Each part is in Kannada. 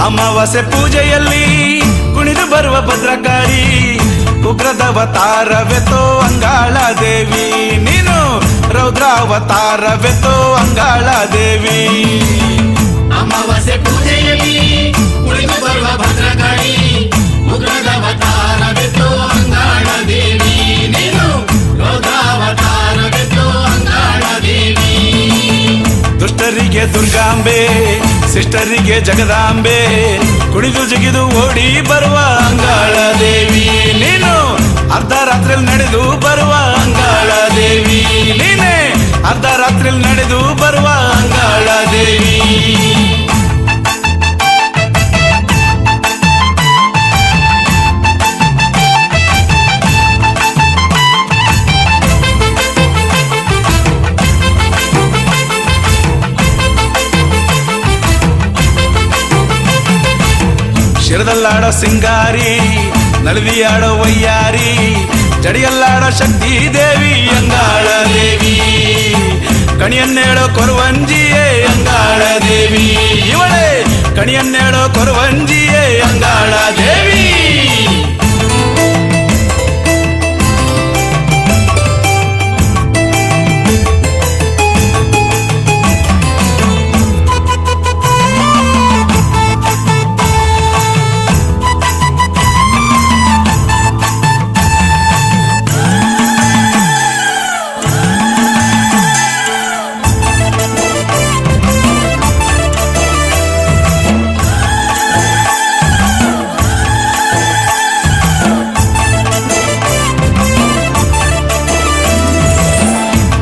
ಅಮಾವಾಸ್ಯೆ ಪೂಜೆಯಲ್ಲಿ ಕುಣಿದು ಬರುವ ಭದ್ರಕಾಳಿ ಉಗ್ರದವತಾರವೆತೋ ಅಂಗಾಳ ದೇವಿ, ನೀನು ರೌದ್ರಾವತಾರವೆತೋ ಅಂಗಾಳ ದೇವಿ. ಅಮಾವಾಸ್ಯೆ ಪೂಜೆಯಲ್ಲಿ ಕುಣಿದು ಬರುವ ಭದ್ರಕಾಳಿ ಉಗ್ರದವತಾರವೆತೋ ಅಂಗಾಳ ದೇವಿ, ನೀನು ರೌದ್ರಾವತಾರವೆತೋ ಅಂಗಾಳ ದೇವಿ. ದುಷ್ಟರಿಗೆ ದುರ್ಗಾಂಬೆ, ಶಿಷ್ಟರಿಗೆ ಜಗದಾಂಬೆ, ಕುಣಿದು ಜಿಗಿದು ಓಡಿ ಬರುವ ಅಂಗಾಳ ದೇವಿ, ನೀನು ಅರ್ಧ ರಾತ್ರಿಯಲ್ಲಿ ನಡೆದು ಬರುವ ಅಂಗಾಳ ದೇವಿ, ನೀನೇ ಅರ್ಧ ರಾತ್ರಿಯಲ್ಲಿ ನಡೆದು ಬರುವ ಅಂಗಾಳ ದೇವಿ. ಶಿರದಲ್ಲಾಡೋ ಸಿಂಗಾರಿ, ನಲವಿಯಾಡೋ ವಯ್ಯಾರಿ, ಜಡಿಯಲ್ಲಾಡೋ ಶಕ್ತಿ ದೇವಿ ಅಂಗಾಳ ದೇವಿ. ಕಣಿಯನ್ನೇಳೋ ಕೊರವಂಜಿಯೇ ಅಂಗಾಳ ದೇವಿ, ಇವಳೇ ಕಣಿಯನ್ನೇಳೋ ಕೊರವಂಜಿಯೇ ಅಂಗಾಳ ದೇವಿ.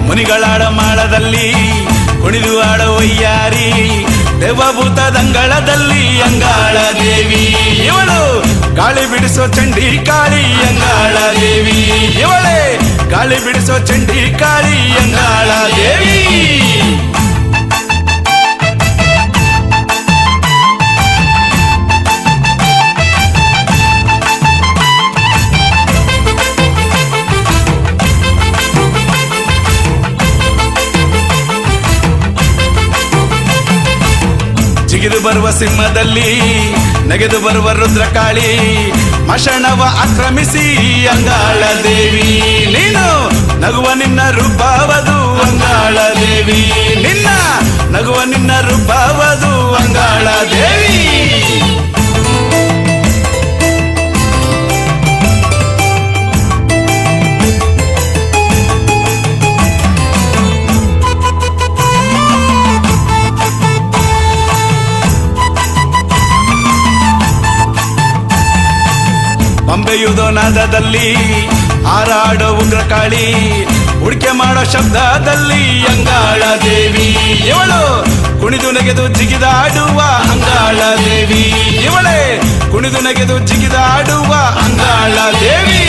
ಮುನಿಗಳಾಡ ಮಾಳದಲ್ಲಿ ಕುಣಿದು ಆಡೋ ವಯ್ಯಾರಿ, ದೇವಭೂತದಂಗಳದಲ್ಲಿ ಅಂಗಾಳ ದೇವಿ, ಇವಳು ಗಾಳಿ ಬಿಡಿಸೋ ಚಂಡಿ ಕಾಳಿ ಅಂಗಾಳ ದೇವಿ, ಇವಳೇ ಗಾಳಿ ಬಿಡಿಸೋ ಚಂಡಿ ಕಾಳಿ ಅಂಗಾಳ ದೇವಿ. ಜಿಗಿದು ಬರುವ ಸಿಂಹದಲ್ಲಿ ನಗೆದು ಬರುವ ರುದ್ರಕಾಳಿ, ಮಶಣವ ಆಕ್ರಮಿಸಿ ಅಂಗಾಳ ದೇವಿ, ನೀನು ನಗುವ ನಿನ್ನ ರೂಪವದು ಅಂಗಾಳ ದೇವಿ, ನಿನ್ನ ನಗುವ ನಿನ್ನ ರೂಪವದು ಅಂಗಾಳ ದೇವಿ. ಪಂಬೆಯುವುದೋ ನಾದದಲ್ಲಿ ಹಾರಾಡೋ ಉಗ್ರಕಾಳಿ, ಉಡಿಕೆ ಮಾಡೋ ಶಬ್ದದಲ್ಲಿ ಅಂಗಾಳ ದೇವಿ, ಇವಳು ಕುಣಿದು ನೆಗೆದು ಜಿಗಿದಾಡುವ ಅಂಗಾಳ ದೇವಿ, ಇವಳೇ ಕುಣಿದು ನೆಗೆದು ಜಿಗಿದಾಡುವ ಅಂಗಾಳ ದೇವಿ.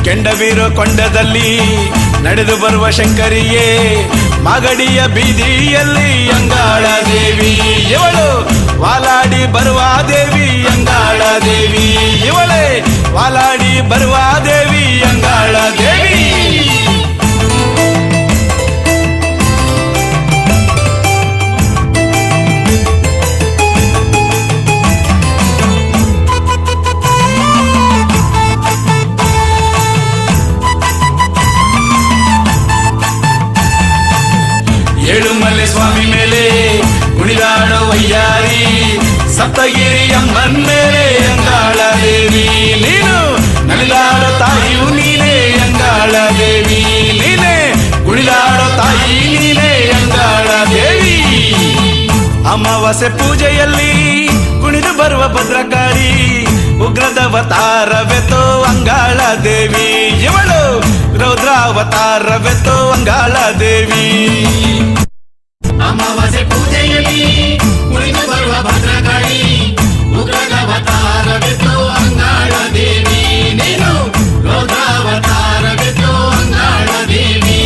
ಕೆಂಡವೀರೋ ಕೊಂಡದಲ್ಲಿ ನಡೆದು ಬರುವ ಶಂಕರಿಯೇ, ಮಾಗಡಿಯ ಬೀದಿಯಲ್ಲಿ ಅಂಗಾಳ ದೇವಿ, ಇವಳು ವಾಲಾಡಿ ಬರುವ ದೇವಿ ಅಂಗಾಳ ದೇವಿ, ಇವಳೇ ವಾಲಾಡಿ ಬರುವ ದೇವಿ ಅಂಗಾಳ ದೇವಿ. ಏಳುಮಲೆ ಸ್ವಾಮಿ ಮೇಲೆ ಕುಣಿದಾಡೋ ವಯ್ಯಾರಿ, ಸಪ್ತಗಿರಿ ಅಮ್ಮನ್ ಮೇಲೆ ಅಂಗಾಳ ದೇವಿ, ನೀನು ನಲಿದಾಡೋ ತಾಯಿಯು ನೀನೇ ಅಂಗಾಳ ದೇವಿ, ನೀನೇ ಕುಣಿದಾಡೋ ತಾಯಿ ನೀನೇ ಅಂಗಾಳ ದೇವಿ. ಅಮಾವಾಸ್ಯೆ ಪೂಜೆಯಲ್ಲಿ ಕುಣಿದು ಬರುವ ಭದ್ರಕಾಳಿ ಉಗ್ರದವತಾರವೆತೋ ಅಂಗಾಳ ದೇವಿ, ಇವಳು ರೌದ್ರಾವತಾರವೆತೋ ಅಂಗಾಳ ದೇವಿ. ಅಮಾವಾಸ್ಯೆ ಪೂಜೆಯಲ್ಲಿ ಕುಣಿದು ಬರುವ ಭದ್ರಕಾಳಿ ಉಗ್ರದವತಾರವೆತೋ ಅಂಗಾಳ ದೇವಿ, ನೀನು ರೌದ್ರಾವತಾರವೆತೋ ಅಂಗಾಳ ದೇವಿ.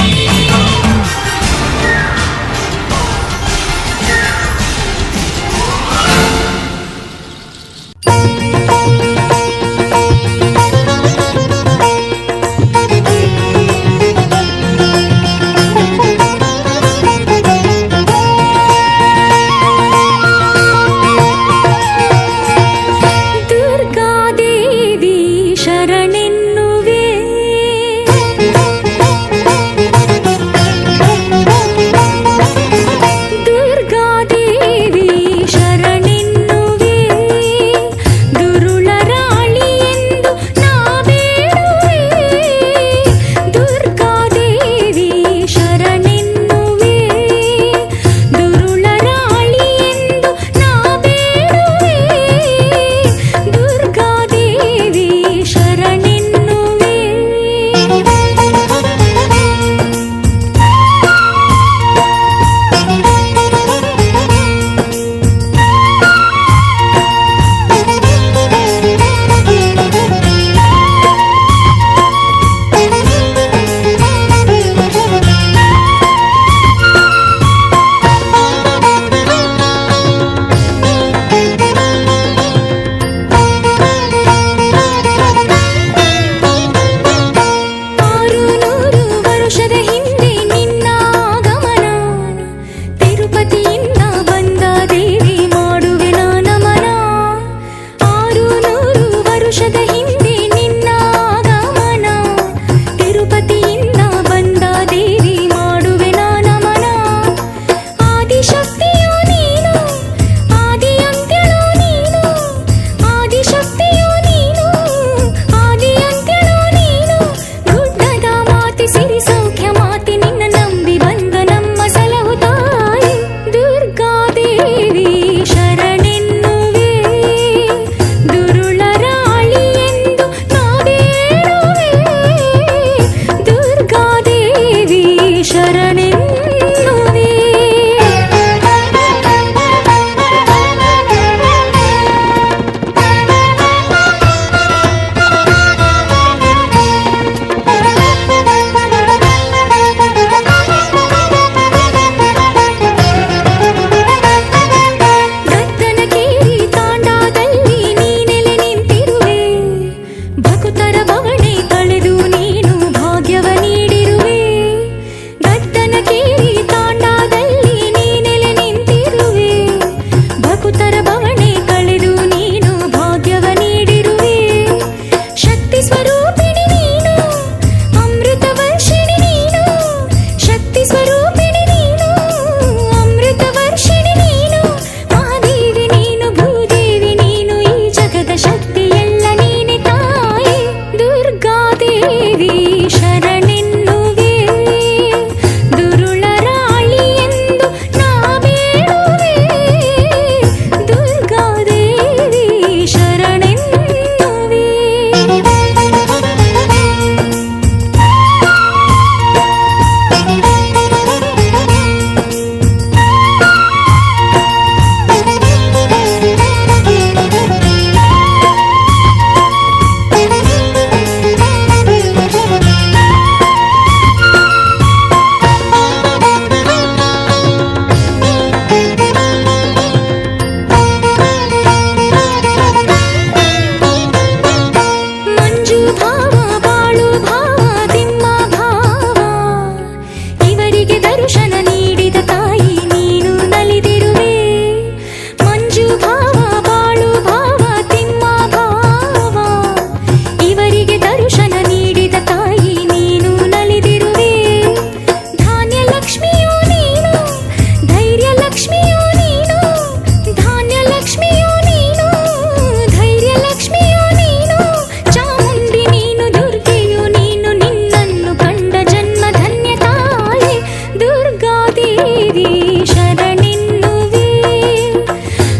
ದರ್ಶನ ನೀಡಿದ ತಾಯಿ ನೀನು ನಲಿದಿರುವೆ ಮಂಜು ಭಾವ ಬಾಳು ಭಾವ ತಿಮ್ಮ ಭಾವ ಇವರಿಗೆ ದರ್ಶನ ನೀಡಿದ ತಾಯಿ ನೀನು ನಲಿದಿರುವೆ ಧಾನ್ಯ ಲಕ್ಷ್ಮಿಯೋ ನೀನು ಧೈರ್ಯ ಲಕ್ಷ್ಮಿಯೋ ನೀನು ಧಾನ್ಯ ಲಕ್ಷ್ಮಿಯೋ ನೀನು ಧೈರ್ಯ ಲಕ್ಷ್ಮಿಯೋ ನೀನು ಚಾಮುಂಡಿ ನೀನು ದುರ್ಗೆಯು ನೀನು ನಿನ್ನನ್ನು ಕಂಡ ಜನ್ಮ ಧನ್ಯ ತಾಯಿ ದುರ್ಗಾದೇವಿ ಶರಣೆನ್ನುವೆ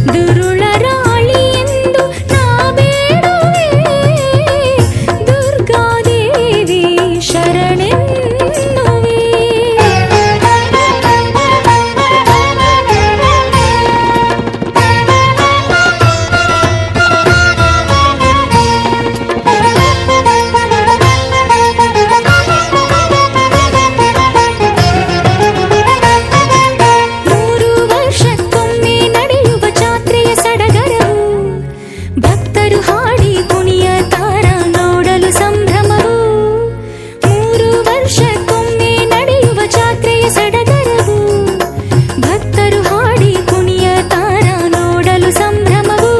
ದುರುಳರಾಳಿ ಎಂದು ನಾ ಬೇಡುವೆ ದುರ್ಗಾದೇವಿ ಶರಣೆನ್ನುವೆ ಮೂರು ವರ್ಷಕ್ಕೊಮ್ಮೆ ನಡೆಯುವ ಜಾತ್ರೆಯ ಸಡಗರವು ಭಕ್ತರು ಹಾಡಿ ಕುಣಿಯ ತಾರ ನೋಡಲು ಸಂಭ್ರಮವು ಮೂರು ವರ್ಷಕ್ಕೊಮ್ಮೆ ನಡೆಯುವ ಜಾತ್ರೆಯ ಸಡಗರವು ಭಕ್ತರು ಹಾಡಿ ಕುಣಿಯ ತಾರ ನೋಡಲು ಸಂಭ್ರಮವು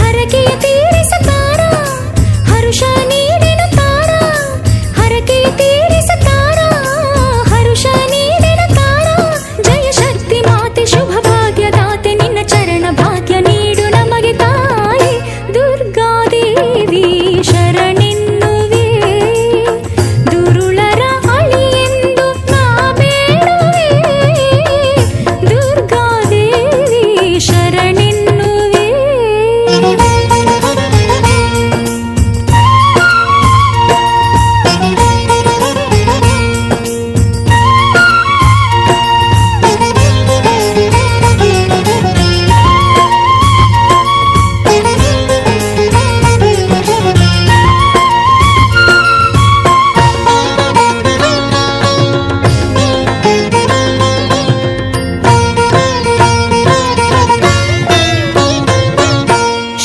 ಹರಕೆಯ ತೀರಿಸುತ್ತಾರ ಹರುಷ ನೀಡೆನು ತಾರ ಹರಕೆಯ ತೀರಿಸುತ್ತಾರ ಹರುಷ ನೀಡೆನು ತಾರ ಜಯ ಶಕ್ತಿ ಮಾತೆ ಶುಭ ಭಾಗ್ಯದಾತೆ ನಿನ್ನ ಚರಣ ಭಾಗ್ಯ ನೀಡು ನಮಗೆ ತಾಯಿ ದುರ್ಗಾದೇವಿ ಶರಣೆನ್ನುವೆ ದುರುಳರ ಅಳಿ ಎಂದು ನಾ ಬೇಡುವೆ ದುರ್ಗಾದೇವಿ ಶರಣೆನ್ನುವೆ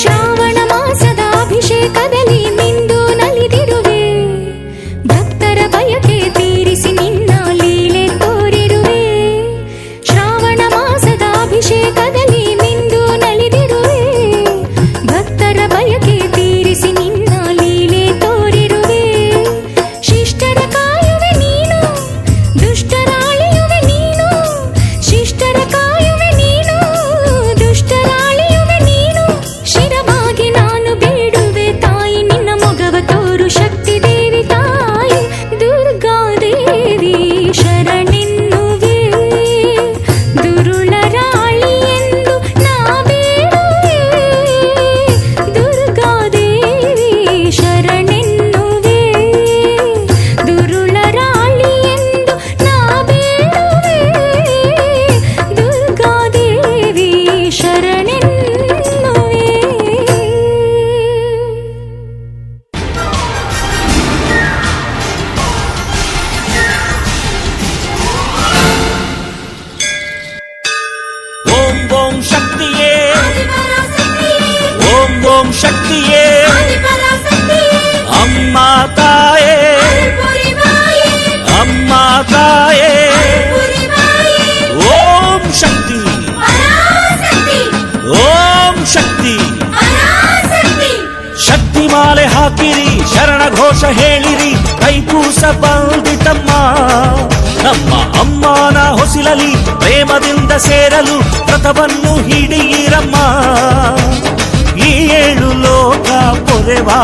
ಶ್ರಾವಣ ಮಾಸದ ಅಭಿಷೇಕದಲ್ಲಿ ಮಿಂದು ನಲಿದಿರುವೆ ಭಕ್ತರ ಬಯಕೆ ತೀರಿಸಿ ನಿನ್ನ ಲೀಲೆ ತೋರಿರುವೆ ಶ್ರಾವಣ ಮಾಸದ ಅಭಿಷೇಕದಲ್ಲಿ ಮಿಂದು ನಲಿದಿರುವೆ ಭಕ್ತರ ಬಯಕೆ ತೀರಿಸಿ ನಿನ್ನ ಲೀಲೆ ತೋರಿರುವೆ ಶಿಷ್ಟರ ಕಾಯುವೆ ನೀನು ದುಷ್ಟರ ಅಳಿಯುವೆ ನೀನು ಶಿಷ್ಟರ ಕಾಯುವೆ ನೀನು ದುಷ್ಟರ ಅಳಿಯುವೆ ನೀನು ಶಿರವಾಗಿ ನಾನು ಬೇಡುವೆ ತಾಯಿ ನಿನ್ನ ಮೊಗವ ತೋರು ಶಕ್ತಿ ದೇವಿ ತಾಯಿ ದುರ್ಗಾದೇವಿ ಶರಣೆನ್ನುವೆ ದುರುಳರ ಅಳಿ ಎಂದು ನಾ ಬೇಡುವೆ ದುರ್ಗಾದೇವಿ ಶರಣೆನ್ನುವೆ ದುರುಳರ ಅಳಿ ಎಂದು ನಾ ಬೇಡುವೆ ದುರ್ಗಾದೇವಿ ಶರಣೆನ್ನುವೆ ಓಂ ಓಂ ಶಕ್ತಿಯೇ ಓಂ ಓಂ ಶಕ್ತಿಯೇ ಅಮ್ಮ ತಾಯೇ ಅಮ್ಮ ತಾಯೇ ಓಂ ಶಕ್ತಿ ಓಂ ಶಕ್ತಿ ಶಕ್ತಿ ಮಾಲೆ ಹಾಕಿರಿ ಶರಣ ಘೋಷ ಹೇಳಿರಿ ಕೈಕೂಸ ಬಂದಿತಮ್ಮ ನಮ್ಮ ಅಮ್ಮನ ಹೊಸಿಲಲಿ ಪ್ರೇಮದಿಂದ ಸೇರಲು ವ್ರತವನ್ನು ಹಿಡಿಯಿರಮ್ಮ ಈ ಏಳು ಲೋಕ ಪೊರೆವಾ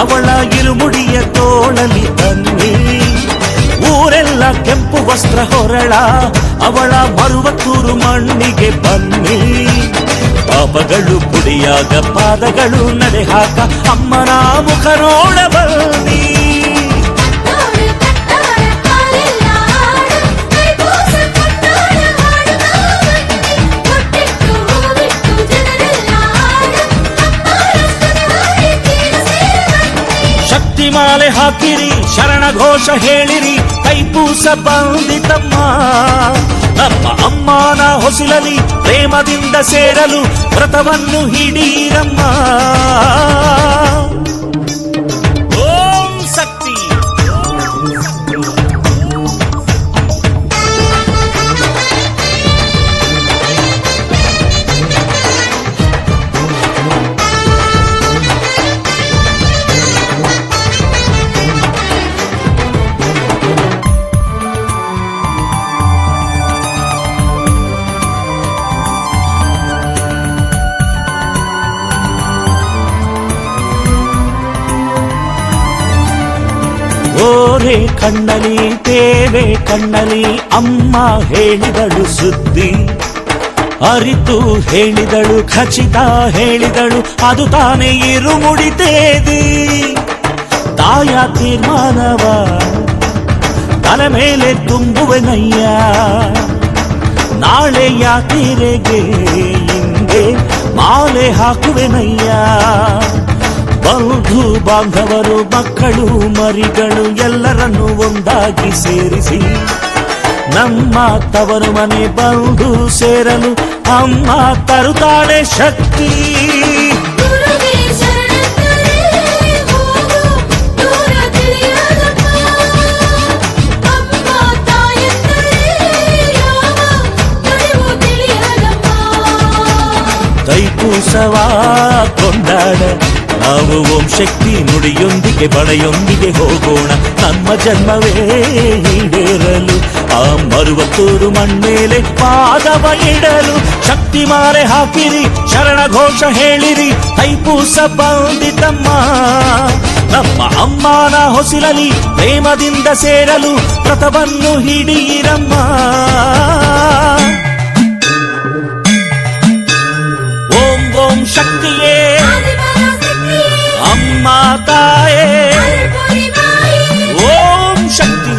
ಅವಳ ಇರುಮುಡಿಯ ತೋಳಲಿ ತನ್ನಿ ಊರೆಲ್ಲ ಕೆಂಪು ವಸ್ತ್ರ ಹೊರಳ ಅವಳ ಮರುವತ್ತೂರು ಮಣ್ಣಿಗೆ ಬನ್ನಿ ಪಾಪಗಳು ಪುಡಿಯಾಗ ಪಾದಗಳು ನಡೆ ಹಾಕ ಅಮ್ಮನ ಮುಖ ನೋಡ ಬನ್ನಿ ಶಕ್ತಿ ಮಾಲೆ ಹಾಕಿರಿ ಶರಣ ಘೋಷ ಹೇಳಿರಿ ಕೈಪೂಸ ಬಂದಿತಮ್ಮ ನಮ್ಮ ಅಮ್ಮನ ಹೊಸಿಲಲಿ ಪ್ರೇಮದಿಂದ ಸೇರಲು ವ್ರತವನ್ನು ಹಿಡೀರಮ್ಮ ಓಂ ಶಕ್ತಿ ತೇವೆ ಕಣ್ಣಲಿ ಅಮ್ಮ ಹೇಳಿದಳು ಸುದ್ದಿ, ಅರಿತು ಹೇಳಿದಳು ಖಚಿತ ಹೇಳಿದಳು ಅದು ತಾನೇ ಇರುಮುಡಿ ತೇದಿ. ತಾಯ ತೀರ್ಮಾನವ ತಲೆ ಮೇಲೆ ತುಂಬುವೆನಯ್ಯ, ನಾಳೆಯ ತೀರೆಗೆ ಹಿಂದೆ ಮಾಲೆ ಹಾಕುವೆನಯ್ಯ. ಬಂಧು ಬಾಂಧವರು ಮಕ್ಕಳು ಮರಿಗಳು ಎಲ್ಲರನ್ನೂ ಒಂದಾಗಿ ಸೇರಿಸಿ ನಮ್ಮ ತವರು ಮನೆ ಬಂದು ಸೇರಲು ಅಮ್ಮ ತರುತ್ತಾಳೆ ಶಕ್ತಿ. ಗುರುವೇ ಶರಣಂದರೆ ಹೋಗು ದೂರ ತಿಳಿಯದಪ್ಪ, ಅಮ್ಮ ತಾಯಂದರೆ ಯಾವ ನುಡಿವು ತಿಳಿಯದಪ್ಪ. ತೈಪೂಸವ ಕೊಂಡಾಡ ನಾವು ಓಂ ಶಕ್ತಿ ನುಡಿಯೊಂದಿಗೆ ಬಳೆಯೊಂದಿಗೆ ಹೋಗೋಣ, ನಮ್ಮ ಜನ್ಮವೇ ಈಡೇರಲು ಆ ಮರುವತ್ತೂರು ಮಣ್ಮೇಲೆ ಪಾದವ ಇಡಲು. ಶಕ್ತಿ ಮಾಲೆ ಹಾಕಿರಿ, ಶರಣ ಘೋಷ ಹೇಳಿರಿ, ತೈಪೂಸ ಬಂದಿತಮ್ಮ. ನಮ್ಮ ಅಮ್ಮನ ಹೊಸಿಲಲಿ ಪ್ರೇಮದಿಂದ ಸೇರಲು ವ್ರತವನ್ನು ಹಿಡಿಯಿರಮ್ಮ. ಓಂ ಓಂ ಶಕ್ತಿಯೇ ಅಮ್ಮ ತಾಯೇ ಓಂ ಶಕ್ತಿ.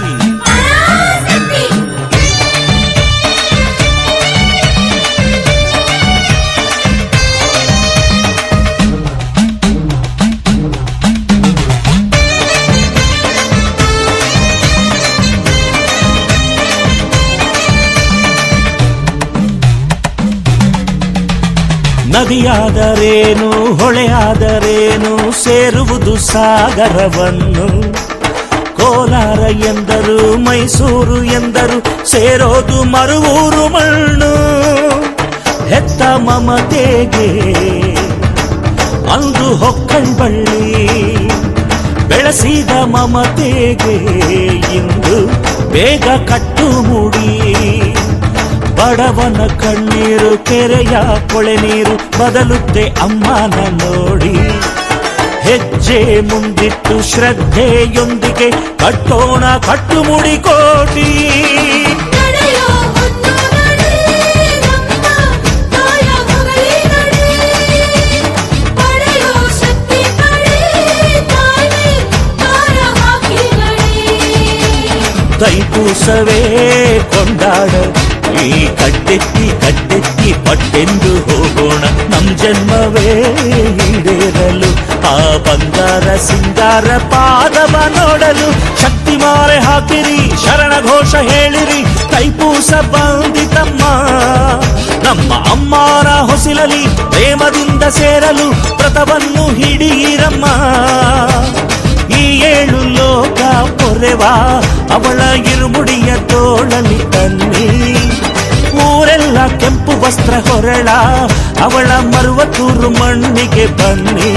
ನದಿಯಾದರೇನು ಹೊಳೆಯಾದರೇನು ಸೇರುವುದು ಸಾಗರವನ್ನು. ಕೋಲಾರ ಎಂದರು ಮೈಸೂರು ಎಂದರು ಸೇರೋದು ಮರುವೂರು ಮಣ್ಣು. ಹೆತ್ತ ಮಮತೆಗೆ ಅಂದು ಹೊಕ್ಕಳ್ಬಳ್ಳಿ, ಬೆಳೆಸಿದ ಮಮತೆಗೆ ಇಂದು ಬೇಗ ಕಟ್ಟು ಮುಡಿ. ಬಡವನ ಕಣ್ಣೀರು ಕೆರೆಯ ಕೊಳೆ ನೀರು ಬದಲುತ್ತೆ ಅಮ್ಮನ ನೋಡಿ. ಹೆಜ್ಜೆ ಮುಂದಿಟ್ಟು ಶ್ರದ್ಧೆಯೊಂದಿಗೆ ಕಟ್ಟೋಣ ಕಟ್ಟುಮುಡಿ ಕೋಟಿ. ನಡೆಯೋ ಹೊತ್ತು ನಡೆ ನಮ್ಮ ತಾಯ ಹೊಗಳಿ ನಡೆ, ಪಡೆಯೋ ಶಕ್ತಿ ಪಡೆ ತಾಯಿ ತಾರ ಹಾಕಿ ನಡೆ. ತೈಪೂಸವೇ ಕೊಂಡಾಡ ಈ ಕಟ್ಟೆತ್ತಿ ಪಟ್ಟೆಂದು ಹೋಗೋಣ, ನಮ್ ಜನ್ಮವೇ ಈಡೇರಲು ಆ ಬಂಗಾರ ಸಿಂಗಾರ ಪಾದವ ನೋಡಲು. ಶಕ್ತಿ ಮಾಲೆ ಹಾಕಿರಿ, ಶರಣ ಘೋಷ ಹೇಳಿರಿ, ತೈಪೂಸ ಬಂದಿತಮ್ಮ. ನಮ್ಮ ಅಮ್ಮನ ಹೊಸಿಲಲಿ ಪ್ರೇಮದಿಂದ ಸೇರಲು ವ್ರತವನ್ನು ಹಿಡಿಯಿರಮ್ಮ. ಈ 7 ಲೋಕ ಪೊರೆವ ಅವಳ ಇರುಮುಡಿಯ ತೋಳಲಿ ತನ್ನಿ. ಊರೆಲ್ಲ ಕೆಂಪು ವಸ್ತ್ರ ಹೊರಳ ಅವಳ ಮರುವತ್ತೂರು ಮಣ್ಣಿಗೆ ಬನ್ನಿ.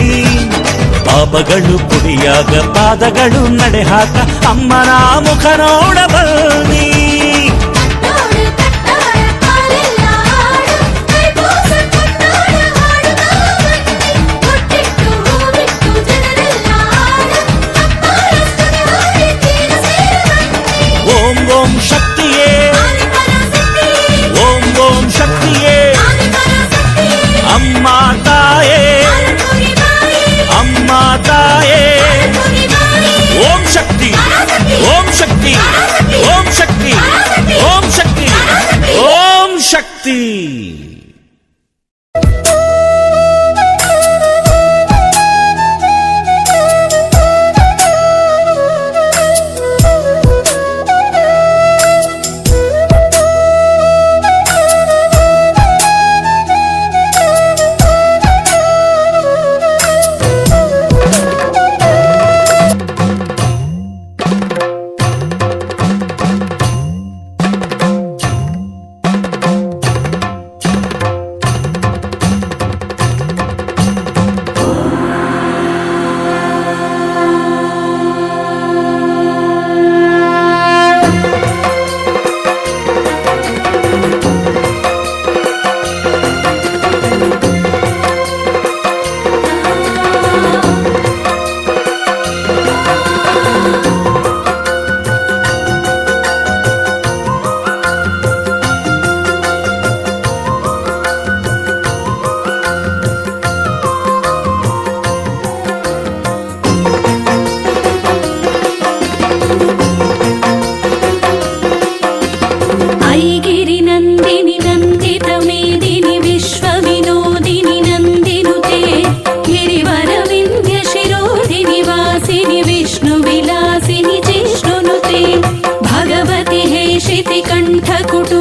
ಪಾಪಗಳು ಪುಡಿಯಾಗ ಪಾದಗಳು ನಡೆ ಹಾಕ ಅಮ್ಮನ ಮುಖ ನೋಡ ಬನ್ನಿ. ಕಟ್ಟಾಡೆ ಕಟ್ಟಾಡೆ ಕಾಲೆಲ್ಲ ಹಾಡು, ತೈಪೂಸ ಕೊಂಡಾಡ ಹಾಡುತ್ತಾ ಬನ್ನಿ. ಕೊಟ್ಟಿಟ್ಟು ಹೂವಿಟ್ಟು ಜನರೆಲ್ಲ ಹಾಡು, ಅಮ್ಮನ ಸ್ತುತಿ ಹಾಡಿ ತೀರ ಸೇರ ಬನ್ನಿ. ಓಂ ಓಂ ಶಕ್ತಿಯೇ ಆದಿಪರಾಶಕ್ತಿ, ಓಂ ಓಂ ಶಕ್ತಿಯೇ ಆದಿಪರಾಶಕ್ತಿ, ಅಮ್ಮ ತಾಯೇ ಆಲಪುರಿ ಬಾಯಿ, ಅಮ್ಮ ತಾಯೇ ಆಲಪುರಿ ಬಾಯಿ. ಓಂ ಶಕ್ತಿ ಓಂ ಶಕ್ತಿ ಓಂ ಶಕ್ತಿ. ಕುಟುಂಬ